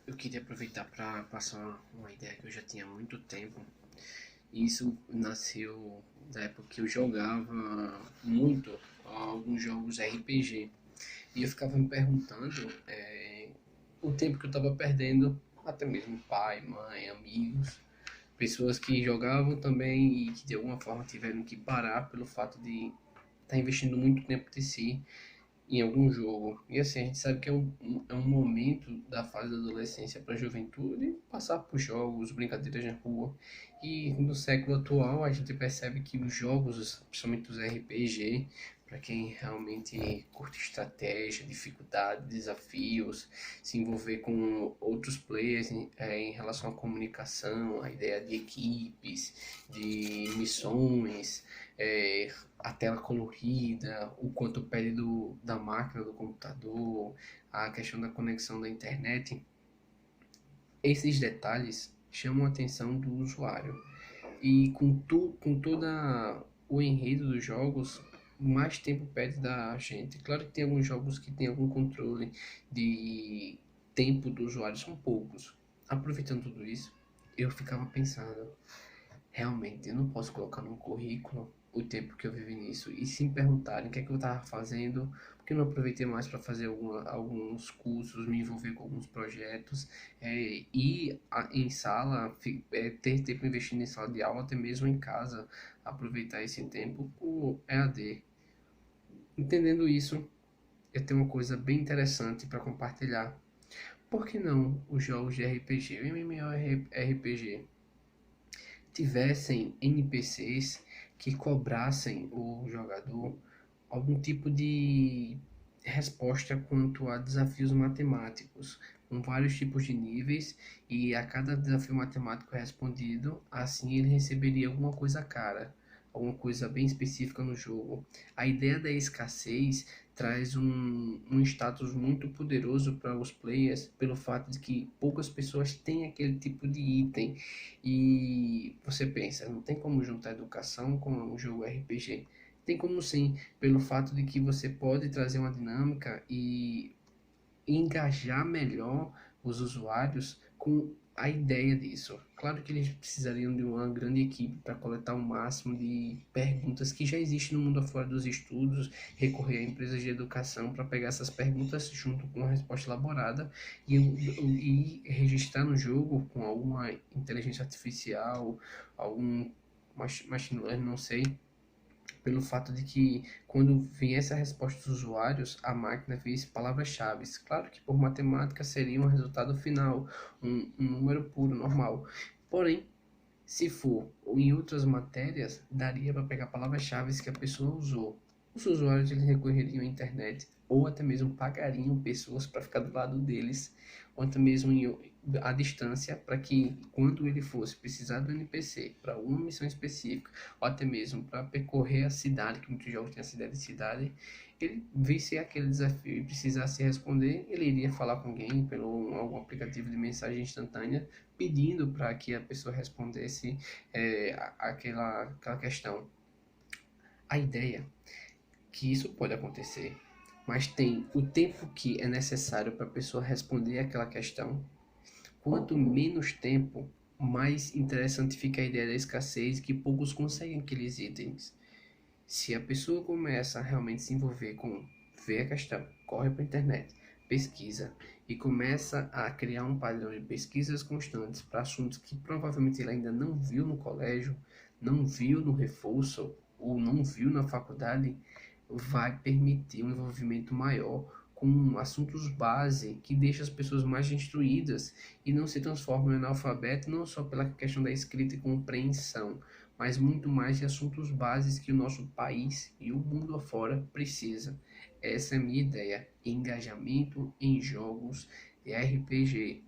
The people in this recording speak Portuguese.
Eu queria aproveitar para passar uma ideia que eu já tinha há muito tempo. Isso nasceu da época que eu jogava muito alguns jogos RPG. E eu ficava me perguntando o tempo que eu estava perdendo, até mesmo pai, mãe, amigos, pessoas que jogavam também e que de alguma forma tiveram que parar pelo fato de estar investindo muito tempo de si em algum jogo. E assim, a gente sabe que é um momento da fase da adolescência para a juventude passar por jogos, brincadeiras na rua. E no século atual a gente percebe que os jogos, principalmente os RPG, para quem realmente curte estratégia, dificuldade, desafios, se envolver com outros players em relação à comunicação, a ideia de equipes, de missões, a tela colorida, o quanto pede da máquina, do computador, a questão da conexão da internet, esses detalhes chamam a atenção do usuário. E com toda o enredo dos jogos, mais tempo pede da gente. Claro que tem alguns jogos que tem algum controle de tempo do usuário, são poucos. Aproveitando tudo isso, eu ficava pensando, realmente, eu não posso colocar num currículo o tempo que eu vivi nisso. E se me perguntarem o que é que eu estava fazendo, porque eu não aproveitei mais para fazer alguns cursos, me envolver com alguns projetos, em sala, ter tempo investindo em sala de aula, até mesmo em casa, aproveitar esse tempo com EAD. Entendendo isso, eu tenho uma coisa bem interessante para compartilhar. Por que não os jogos de RPG, o MMORPG, tivessem NPCs que cobrassem o jogador algum tipo de resposta quanto a desafios matemáticos, com vários tipos de níveis, e a cada desafio matemático respondido, assim ele receberia alguma coisa cara, alguma coisa bem específica no jogo. A ideia da escassez traz um status muito poderoso para os players pelo fato de que poucas pessoas têm aquele tipo de item. E você pensa, não tem como juntar educação com um jogo RPG. Tem como sim, pelo fato de que você pode trazer uma dinâmica e engajar melhor os usuários com a ideia disso. Claro que eles precisariam de uma grande equipe para coletar o máximo de perguntas que já existem no mundo afora dos estudos, recorrer a empresas de educação para pegar essas perguntas junto com a resposta elaborada e registrar no jogo com alguma inteligência artificial, algum machine learning, não sei, pelo fato de que quando viesse a resposta dos usuários, a máquina visse palavras-chave. Claro que por matemática seria um resultado final, um número puro, normal. Porém, se for em outras matérias, daria para pegar palavras-chave que a pessoa usou. Os usuários eles recorreriam à internet ou até mesmo pagariam pessoas para ficar do lado deles, ou até mesmo à distância, para que quando ele fosse precisar do NPC para uma missão específica, ou até mesmo para percorrer a cidade, que muitos jogos têm a cidade de cidade, ele visse aquele desafio e precisasse responder, ele iria falar com alguém pelo algum aplicativo de mensagem instantânea, pedindo para que a pessoa respondesse aquela questão. A ideia que isso pode acontecer, mas tem o tempo que é necessário para a pessoa responder aquela questão. Quanto menos tempo, mais interessante fica a ideia da escassez, que poucos conseguem aqueles itens. Se a pessoa começa a realmente se envolver com ver a questão, corre para a internet, pesquisa e começa a criar um padrão de pesquisas constantes para assuntos que provavelmente ele ainda não viu no colégio, não viu no reforço ou não viu na faculdade, vai permitir um envolvimento maior com assuntos base que deixa as pessoas mais instruídas e não se transformam em analfabeto, não só pela questão da escrita e compreensão, mas muito mais de assuntos bases que o nosso país e o mundo afora precisa. Essa é a minha ideia. Engajamento em jogos de RPG.